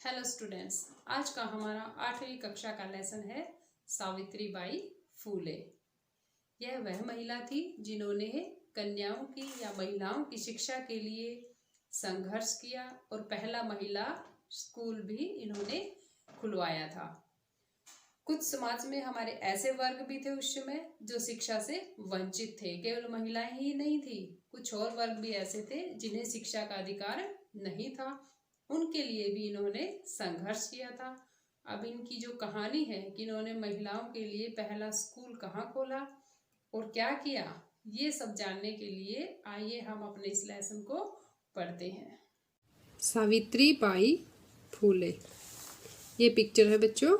Hello students, आज का हमारा 8वीं कक्षा का लेसन है सावित्री बाई फूले। यह वह महिला थी जिन्होंने कन्याओं की या महिलाओं की शिक्षा के लिए संघर्ष किया और पहला महिला स्कूल भी इन्होंने खुलवाया था। कुछ समाज में हमारे ऐसे वर्ग भी थे उस समय जो शिक्षा से वंचित थे। केवल महिलाएं ही नहीं थी, कुछ और वर्ग भी ऐसे थे जिन्हें शिक्षा का अधिकार नहीं था। उनके लिए भी इन्होंने संघर्ष किया था। अब इनकी जो कहानी है कि इन्होंने महिलाओं के लिए पहला स्कूल कहाँ खोला और क्या किया, ये सब जानने के लिए आइए हम अपने इस लेसन को पढ़ते हैं। सावित्री बाई फूले, ये पिक्चर है बच्चों।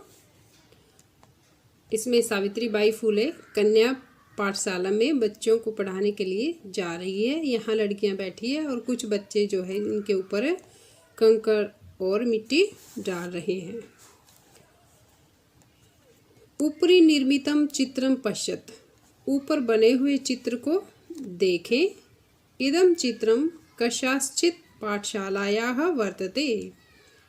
इसमें सावित्री बाई फूले कन्या पाठशाला में बच्चों को पढ़ाने के लिए जा रही है। यहाँ लड़कियाँ बैठी है और कुछ बच्चे जो है इनके ऊपर कंकड़ और मिट्टी डाल रहे हैं। ऊपरी निर्मितम चित्रम पश्यत, ऊपर बने हुए चित्र को देखें। इदम चित्रम कस्याश्चित् पाठशालायाः वर्तते,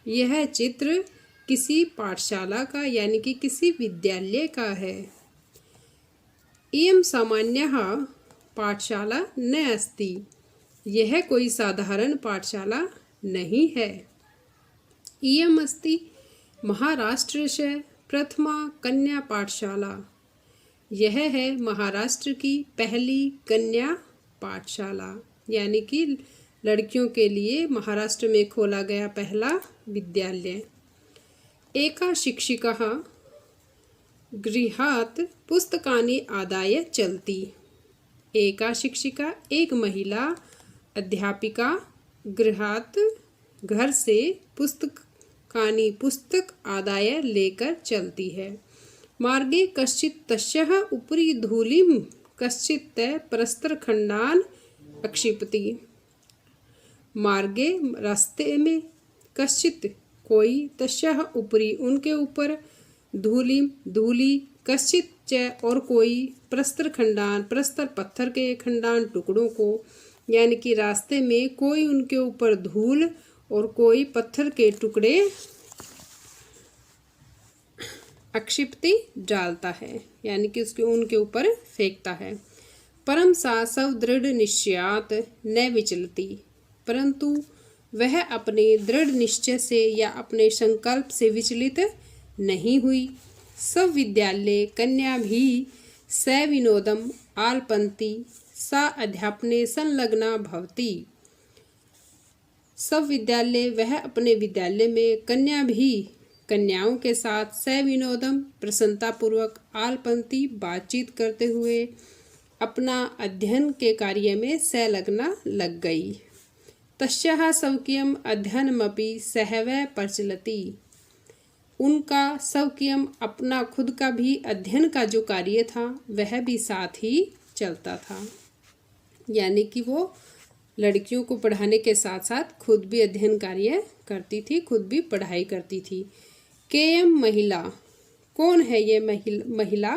यह चित्र किसी पाठशाला का यानी कि किसी विद्यालय का है। इयं सामान्यः पाठशाला न अस्ति, यह कोई साधारण पाठशाला नहीं है। इयम् अस्ति महाराष्ट्रस्य प्रथमा कन्या पाठशाला, यह है महाराष्ट्र की पहली कन्या पाठशाला, यानी कि लड़कियों के लिए महाराष्ट्र में खोला गया पहला विद्यालय। एका शिक्षिका गृहात् पुस्तकानि आदाय चलती, एका शिक्षिका एक महिला अध्यापिका गृहात् घर से पुस्तक आदाय लेकर चलती है। मार्गे कश्चित् तस्याः उपरि धूलिं कश्चित् प्रस्तरखण्डान् अक्षिपति, मार्गे रास्ते में कश्चित् कोई तस्याः उपरि उनके ऊपर धूली कश्चित् च और कोई प्रस्तरखण्डान प्रस्तर पत्थर के खंडान टुकड़ों को, यानी कि रास्ते में कोई उनके ऊपर धूल और कोई पत्थर के टुकड़े अक्षिप्ति डालता है, यानी कि उसके उनके ऊपर फेंकता है। परम सा सव दृढ़ निश्चयात न विचलती, परंतु वह अपने दृढ़ निश्चय से या अपने संकल्प से विचलित नहीं हुई। सब विद्यालय कन्या भी स विनोदम आलपन्ति सा अध्यापने संलग्ना भवति, सब विद्यालय वह अपने विद्यालय में कन्या भी कन्याओं के साथ स विनोदम प्रसन्नतापूर्वक आलपन्ति बातचीत करते हुए अपना अध्ययन के कार्य में संलग्ना लग गई। तस्याः स्वकीयम् अध्ययनमपि सहैव प्रचलति, उनका स्वकीयम अपना खुद का भी अध्ययन का जो कार्य था वह भी साथ ही चलता था, यानी कि वो लड़कियों को पढ़ाने के साथ साथ खुद भी अध्ययन कार्य करती थी, खुद भी पढ़ाई करती थी। केयम महिला, कौन है ये महिला?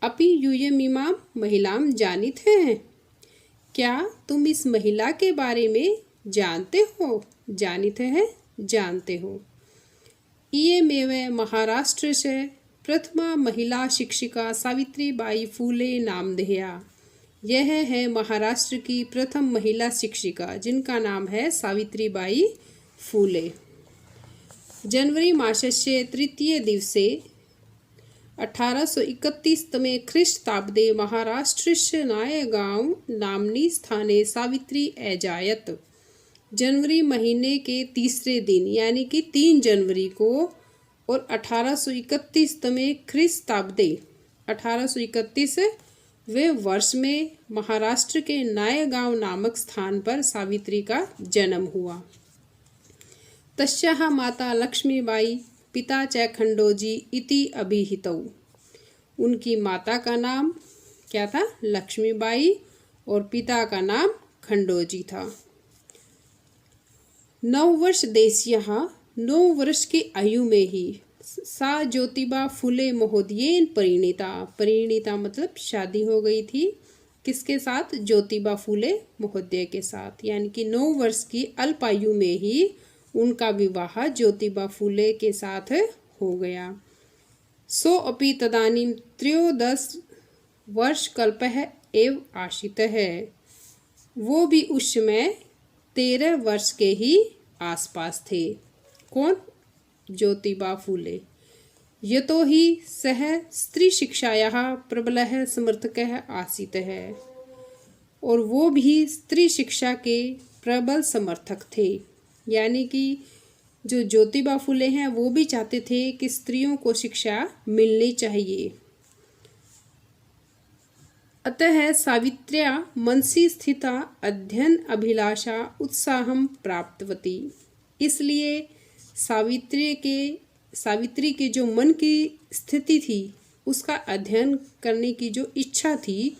अपि यूयमिमां महिलाम जानित हैं, क्या तुम इस महिला के बारे में जानते हो? जानित है, जानते हो। इयमेव महाराष्ट्र से प्रथमा महिला शिक्षिका सावित्री बाई फूले नामधेया, यह है महाराष्ट्र की प्रथम महिला शिक्षिका जिनका नाम है सावित्री बाई फूले। जनवरी मासस्य तृतीय दिवसे 1831 तमे ख्रीष्टाब्दे महाराष्ट्रस्य नायगांव नाम्नी स्थाने सावित्री अजायत, जनवरी महीने के तीसरे दिन यानी कि 3 जनवरी को और 1831 तमे ख्रीष्टाब्दे 1831 वे वर्ष में महाराष्ट्र के नायगांव नामक स्थान पर सावित्री का जन्म हुआ। तस्याः माता लक्ष्मीबाई पिता च खंडोजी इति अभिहितौ, उनकी माता का नाम क्या था? लक्ष्मीबाई, और पिता का नाम खंडोजी था। 9 वर्ष देशीयः, 9 वर्ष की आयु में ही सा ज्योतिबा फूले महोदयेन परिणीता, परिणीता मतलब शादी हो गई थी। किसके साथ? ज्योतिबा फूले महोदय के साथ, यानी कि 9 वर्ष की अल्प आयु में ही उनका विवाह ज्योतिबा फूले के साथ हो गया। सो अपि तदानीं 13 वर्ष कल्पः एव आशितः। वो भी उस समय 13 वर्ष के ही आसपास थे। कौन? ज्योतिबा फूले। यतो हि सः स्त्रीशिक्षायाः प्रबलः समर्थकः आसीतः। और वो भी स्त्री शिक्षा के प्रबल समर्थक थे। यानी कि जो ज्योतिबा फूले हैं वो भी चाहते थे कि स्त्रियों को शिक्षा मिलनी चाहिए। अतः सावित्र्या मनसि स्थिता अध्ययन अभिलाषा उत्साहं प्राप्तवती। इसलिए सावित्री के जो मन की स्थिति थी, उसका अध्ययन करने की जो इच्छा थी,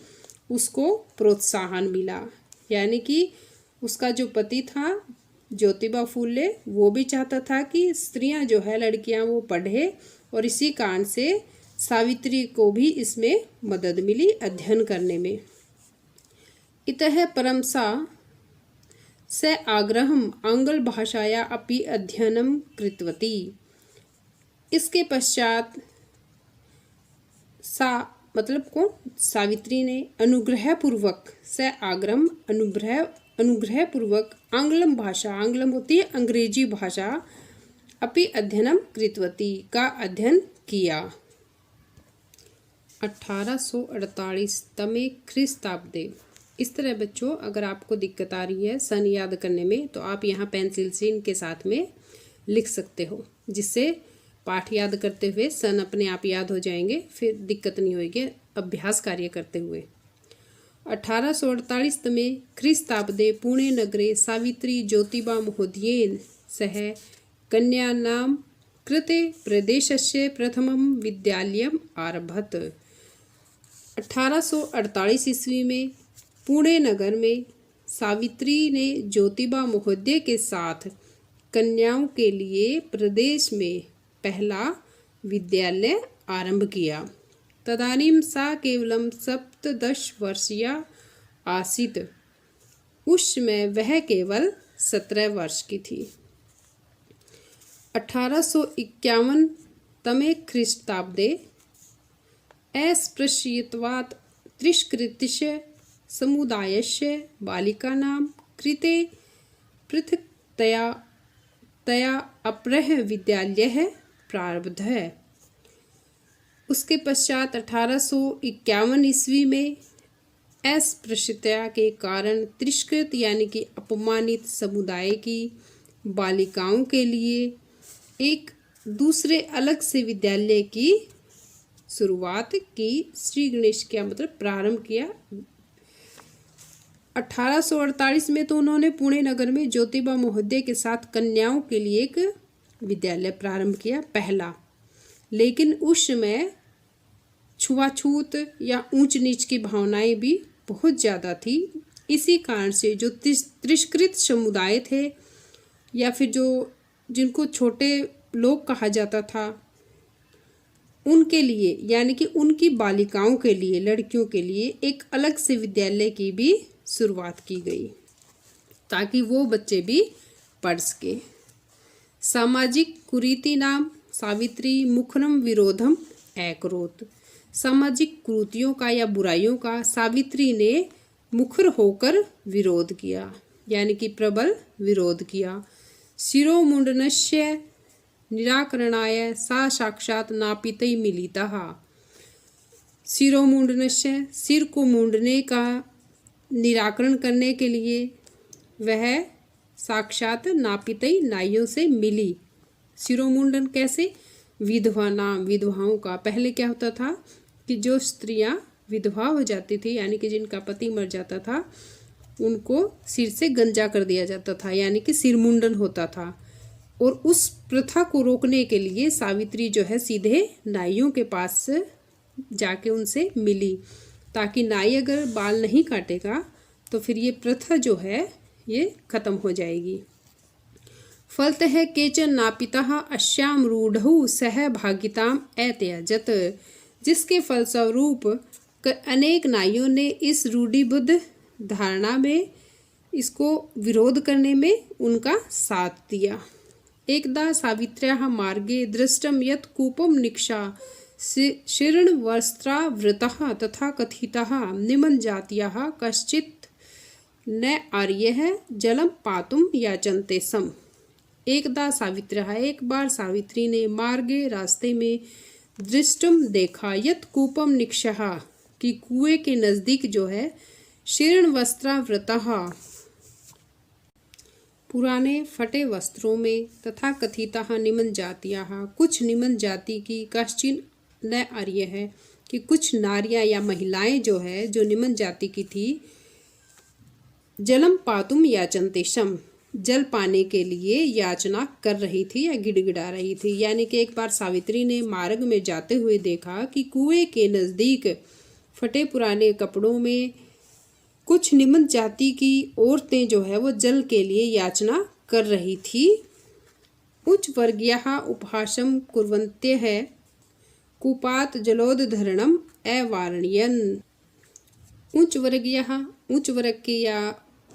उसको प्रोत्साहन मिला। यानी कि उसका जो पति था ज्योतिबा फूले, वो भी चाहता था कि स्त्रियां जो है, लड़कियां, वो पढ़े, और इसी कारण से सावित्री को भी इसमें मदद मिली अध्ययन करने में। इतः परं सा स आग्रहम् आंग्ल भाषाया अपि अध्ययनं कृतवती। इसके पश्चात सा मतलब कौन? सावित्री ने अनुग्रहपूर्वक अनुग्रहपूर्वक आंग्लम भाषा, आंग्लम होती है अंग्रेजी भाषा, अपि अध्ययनम कृतवती का अध्ययन किया। 1848 तमे ख्रीस्ताब्दे। इस तरह बच्चों, अगर आपको दिक्कत आ रही है सन याद करने में, तो आप यहाँ पेंसिल से इनके साथ में लिख सकते हो, जिससे पाठ याद करते हुए सन अपने आप याद हो जाएंगे, फिर दिक्कत नहीं होगी अभ्यास कार्य करते हुए। 1848 में ख्रीस्ताब्दे पुणे नगरे सावित्री ज्योतिबा महोदयेन सह कन्यानां कृते प्रदेशस्य प्रथमं विद्यालयम् आरभत। 1848 ईस्वी में पुणे नगर में सावित्री ने ज्योतिबा महोदय के साथ कन्याओं के लिए प्रदेश में पहला विद्यालय आरंभ किया। तदानीं सा केवलं 17 वर्षीया आसीत्। उस समय वह केवल 17 वर्ष की थी। 1851 तमे ख्रीस्ताब्दे अस्पृश्यत्वात् तिरस्कृतस्य समुदायस्य बालिकानां कृते पृथक्तया अपरः विद्यालयः प्रारब्धः। उसके पश्चात 1851 ईस्वी में अस्पृश्यता के कारण तिरस्कृत यानी कि अपमानित समुदाय की बालिकाओं के लिए एक दूसरे अलग से विद्यालय की शुरुआत की। श्री गणेश क्या मतलब प्रारंभ किया। 1848 में तो उन्होंने पुणे नगर में ज्योतिबा महोदय के साथ कन्याओं के लिए एक विद्यालय प्रारंभ किया, पहला। लेकिन उस समय छुआछूत या ऊंच नीच की भावनाएं भी बहुत ज़्यादा थी। इसी कारण से जो तिरस्कृत समुदाय थे या फिर जो जिनको छोटे लोग कहा जाता था, उनके लिए यानी कि उनकी बालिकाओं के लिए, लड़कियों के लिए एक अलग से विद्यालय की भी शुरुआत की गई ताकि वो बच्चे भी पढ़ सके। सामाजिक कुरीति नाम सावित्री मुखरम विरोधम अकरोत्। सामाजिक कुरीतियों का या बुराइयों का सावित्री ने मुखर होकर विरोध किया, यानी कि प्रबल विरोध किया। शिरोमुंडनस्य निराकरणाय सा साक्षात नापितै मिलितः। शिरोमुंडनस्य, सिर को मूंडने का निराकरण करने के लिए वह साक्षात नापितै, नाइयों से मिली। शिरोमुंडन कैसे? विधवा नाम, विधवाओं का। पहले क्या होता था कि जो स्त्रियां विधवा हो जाती थी, यानी कि जिनका पति मर जाता था, उनको सिर से गंजा कर दिया जाता था, यानी कि सिरमुंडन होता था। और उस प्रथा को रोकने के लिए सावित्री जो है सीधे नाइयों के पास जाके उनसे मिली, ताकि नाई अगर बाल नहीं काटेगा तो फिर ये प्रथा जो है ये खत्म हो जाएगी। फलतः केचन नापितः अस्यां रूढ़ौ सहभागिताम् अत्यजत। जिसके फलस्वरूप अनेक नाइयों ने इस रूढ़िबद्ध धारणा में इसको विरोध करने में उनका साथ दिया। एकदा सावित्र्याः मार्गे दृष्टं यत् कूपं निक्षा शीर्णवस्त्रावृतः तथा कथितः निम्नजातीयः कश्चित् न आर्यः जलं पातुं याचन्ते स्म। एकदा सावित्र्याः, एक बार सावित्री ने मार्गे रास्ते में दृष्टम देखा यत् कूपम निक्षः कि कुएं के नजदीक जो है शीर्ण वस्त्रावृतः पुराने फटे वस्त्रों में तथा कथितः निम्न जातियाः कुछ निम्न जाति की कश्चिन न आर्य है कि कुछ नारियां या महिलाएं जो है जो निम्न जाति की थी जलम पातुम याचन्ते शम जल पाने के लिए याचना कर रही थी या गिड़गिड़ा रही थी। यानी कि एक बार सावित्री ने मार्ग में जाते हुए देखा कि कुएं के नज़दीक फटे पुराने कपड़ों में कुछ निम्न जाति की औरतें जो है वो जल के लिए याचना कर रही थी। उच्च वर्गीयः उपहासं कुर्वन्त्यः कूपात् जलोद्धरणम् अवारणयन्। उच्च वर्ग के या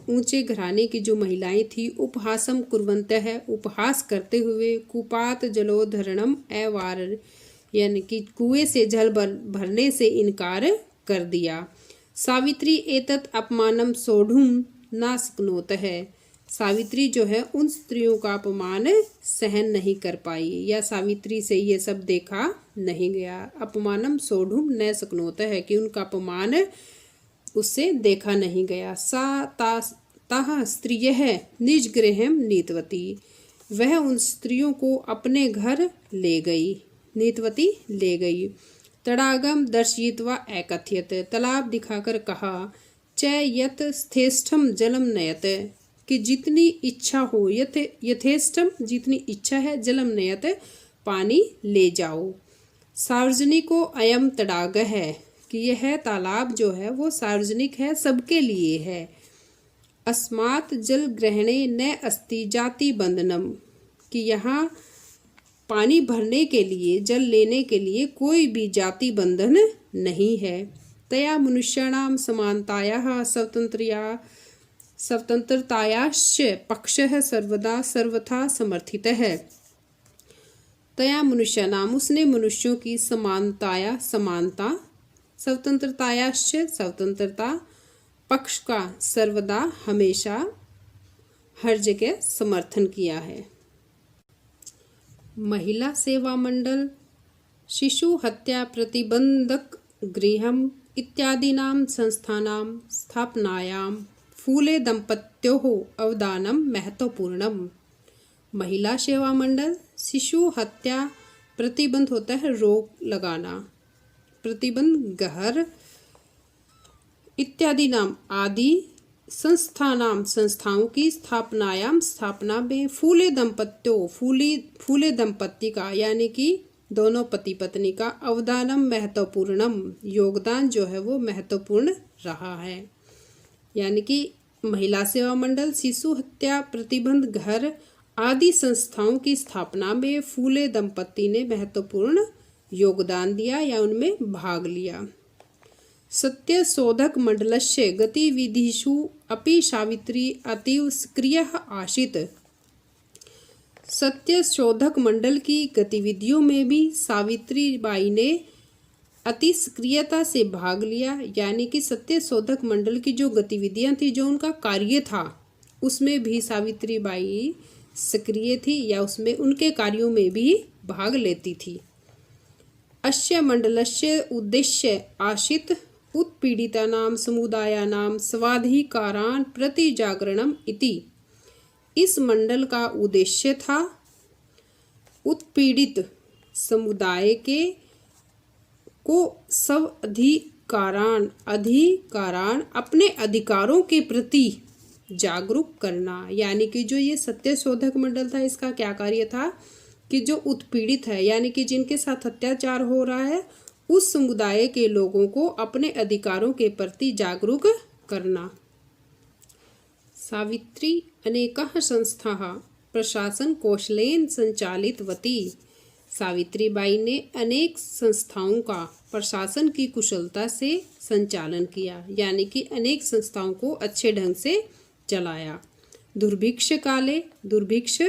ऊंचे घराने की जो महिलाएं थी उपहासम कुर्वन्तः उपहास करते हुए कूपात जलोद्धरणम अवारण यानी कि कुएं से जल भरने से इनकार कर दिया। सावित्री एतत् अपमानम सोढ़ुम न शक्नोतः सावित्री जो है उन स्त्रियों का अपमान सहन नहीं कर पाई या सावित्री से ये सब देखा नहीं गया। अपमानम सोढ़ुम न शक्नोतः कि उनका अपमान उससे देखा नहीं गया। सा ताः स्त्रियः निजगृहं नीतवती वह उन स्त्रियों को अपने घर ले गई। नीतवती ले गई। तडागम दर्शयित्वा एकथयत तालाब दिखाकर कहा च यत् स्थेष्ठम जलम नयत कि जितनी इच्छा हो यथेष्टम जितनी इच्छा है जलम नयत पानी ले जाओ। सार्वजनिको अयम तडाग है कि यह तालाब जो है वो सार्वजनिक है सबके लिए है। अस्मात् जल ग्रहणे न अस्ति जाति बंधनम कि यहाँ पानी भरने के लिए जल लेने के लिए कोई भी जाति बंधन नहीं है। तया मनुष्याणां समानतायाः स्वतंत्रतायाश्च पक्षः सर्वदा सर्वथा समर्थितः। तया मनुष्याणाम उसने मनुष्यों की समानता स्वतंत्रतायाश्च स्वतंत्रता पक्ष का सर्वदा हमेशा हर जगह समर्थन किया है। महिला सेवा मंडल शिशु हत्या प्रतिबंधक गृहम इत्यादीनां संस्थानां स्थापनायां फूले दंपत्योः अवदानम महत्वपूर्णम। महिला सेवा मंडल शिशु हत्या प्रतिबंध होता है रोक लगाना, प्रतिबंध गहर इत्यादि नाम आदि संस्थाओं की स्थापना में फूले दंपत्ति का यानी कि दोनों पति पत्नी का अवदानम महत्वपूर्णम योगदान जो है वो महत्वपूर्ण रहा है। यानी कि महिला सेवा मंडल शिशु हत्या प्रतिबंध घर आदि संस्थाओं की स्थापना में फूले दंपत्ति ने महत्वपूर्ण योगदान दिया या उनमें भाग लिया। सत्यशोधक मंडलस्य गतिविधिषु अपि सावित्री अतीव सक्रियः आसीत्। सत्यशोधक मंडल की गतिविधियों में भी सावित्री बाई ने अति सक्रियता से भाग लिया। यानी कि सत्यशोधक मंडल की जो गतिविधियां थी जो उनका कार्य था उसमें भी सावित्री बाई सक्रिय थी या उसमें उनके कार्यों में भी भाग लेती थी। अस्य मंडलस्य उद्देश्य आसीत् उत्पीड़ितानां समुदायानां स्वाधिकारान् प्रति जागरणम इति। इस मंडल का उद्देश्य था उत्पीड़ित समुदाय के को सब अधिकारान अपने अधिकारों के प्रति जागरूक करना। यानी कि जो ये सत्यशोधक मंडल था इसका क्या कार्य था कि जो उत्पीड़ित है यानी कि जिनके साथ अत्याचार हो रहा है उस समुदाय के लोगों को अपने अधिकारों के प्रति जागरूक करना। सावित्री अनेकाः संस्थाः प्रशासन कौशलेन संचालितवती। सावित्रीबाई ने अनेक संस्थाओं का प्रशासन की कुशलता से संचालन किया यानी कि अनेक संस्थाओं को अच्छे ढंग से चलाया। दुर्भिक्ष काले दुर्भिक्ष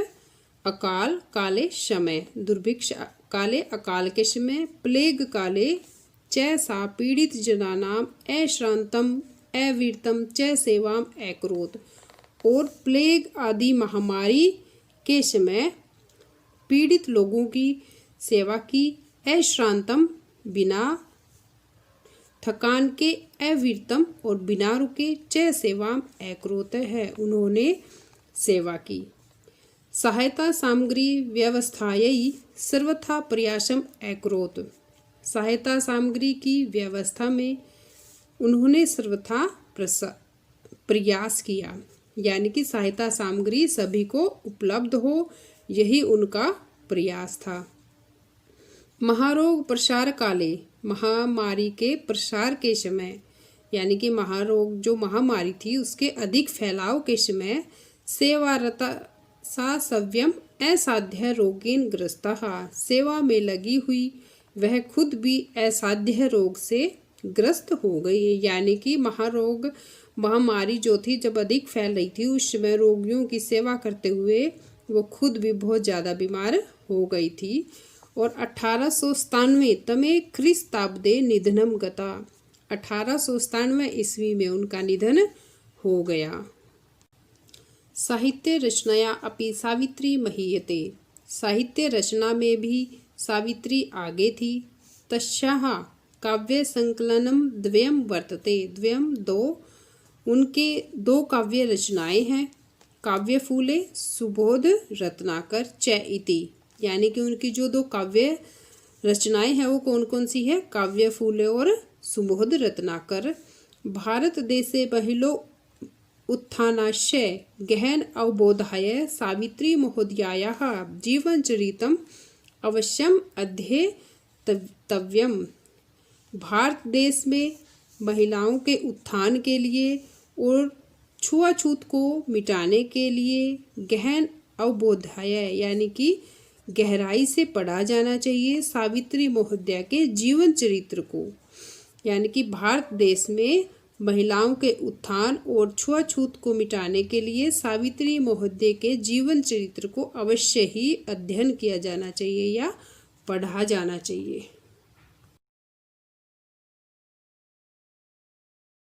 अकाल काले समय, दुर्भिक्ष काले अकाल के समय, प्लेग काले च सा पीड़ित जनानाम अश्रांतम अवीरतम च सेवाम अकरोत। और प्लेग आदि महामारी के समय पीड़ित लोगों की सेवा की, अश्रांतम बिना थकान के, अविरतम और बिना रुके, च सेवाम अकरोत है उन्होंने सेवा की। सहायता सामग्री व्यवस्थायै सर्वथा प्रयासम अकरोत, सहायता सामग्री की व्यवस्था में उन्होंने सर्वथा प्रयास किया, यानी कि सहायता सामग्री सभी को उपलब्ध हो, यही उनका प्रयास था। महारोग प्रसार काले, महामारी के प्रसार के समय, यानी कि महारोग जो महामारी थी उसके अधिक फैलाव के समय, सेवारता सा सव्यम असाध्य रोगेन ग्रस्तः, सेवा में लगी हुई वह खुद भी असाध्य रोग से ग्रस्त हो गई। यानी कि महामारी जो थी जब अधिक फैल रही थी उस समय रोगियों की सेवा करते हुए वो खुद भी बहुत ज़्यादा बीमार हो गई थी। और 1897 तमे ख्रीस्ताब्दे निधनम गता, 1897 ईस्वी में उनका निधन हो गया। साहित्य रचनाया अपि सावित्री महीयते, साहित्य रचना में भी सावित्री आगे थी। तस्याः काव्य संकलनम द्वयम वर्तते, द्वयम दो, उनके दो काव्य रचनाएं हैं, काव्य फूले सुबोध रत्नाकर च इति, यानी कि उनकी जो दो काव्य रचनाएं हैं वो कौन कौन सी है, काव्य फूले और सुबोध रत्नाकर। भारत देशे महिलो उत्थानास्य गहन अवबोधाय सावित्री महोदयायाः जीवनचरितम् अवश्यम अध्येतव्यम्। भारत देश में महिलाओं के उत्थान के लिए और छुआछूत को मिटाने के लिए गहन अवबोधाय, यानी कि गहराई से पढ़ा जाना चाहिए सावित्री महोदया के जीवन चरित्र को। यानी कि भारत देश में महिलाओं के उत्थान और छुआछूत को मिटाने के लिए सावित्री महोदय के जीवन चरित्र को अवश्य ही अध्ययन किया जाना चाहिए या पढ़ा जाना चाहिए।